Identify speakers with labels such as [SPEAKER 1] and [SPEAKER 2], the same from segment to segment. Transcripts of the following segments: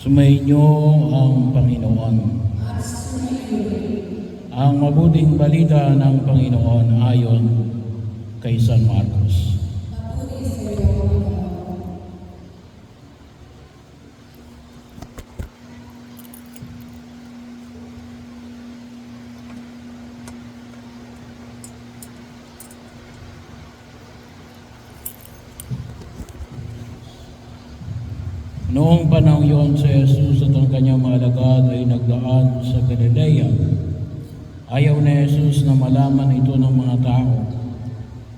[SPEAKER 1] Sumainyo ang Panginoon. Ang mabuting balita ng Panginoon ayon kay San Marcos. Noong panahon yon, si Jesus at ang kanyang mga alagad ay nagdaan sa Galilea. Ayaw ni Jesus na malaman ito ng mga tao,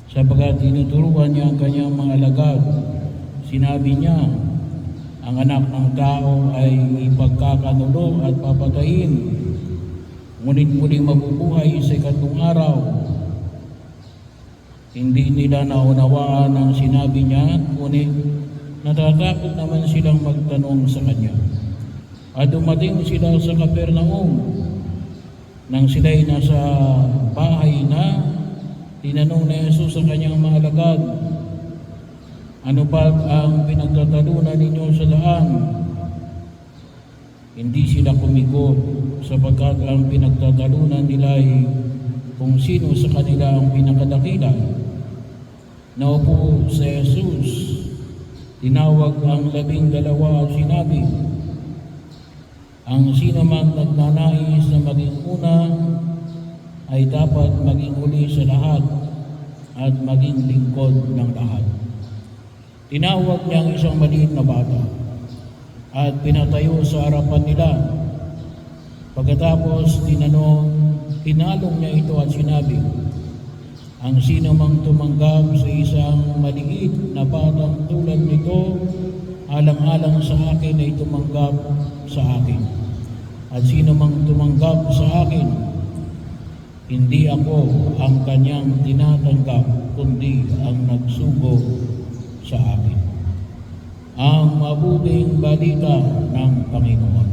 [SPEAKER 1] sapagkat tinuturuan niya ang kanyang mga alagad. Sinabi niya, ang anak ng tao ay ipagkakanulo at papatayin, ngunit muling mabubuhay sa ikatlong araw. Hindi nila naunawaan ang sinabi niya, ngunit natatakot naman silang magtanong sa kanya. At dumating sila sa Capernaum. Nang sila'y nasa bahay na, tinanong ni Jesus sa kanyang mga alagad, ano ba ang pinagtatalunan ninyo sa daan? Hindi sila kumigot, sapagkat ang pinagtatalunan nila ay kung sino sa kanila ang pinakadakila. Naupo si Jesus, tinawag ang 12 at sinabi, ang sino man nagnanais na maging una ay dapat maging huli sa lahat at maging lingkod ng lahat. Tinawag niya ang isang maliit na bata at pinatayo sa harapan nila. Pagkatapos tinalong niya ito at sinabi, ang sino mang tumanggap sa isang maliit na batang tulad nito, alang-alang sa akin ay tumanggap sa akin. At sino mang tumanggap sa akin, hindi ako ang kanyang tinatanggap, kundi ang nagsugo sa akin. Ang mabuting balita ng Panginoon.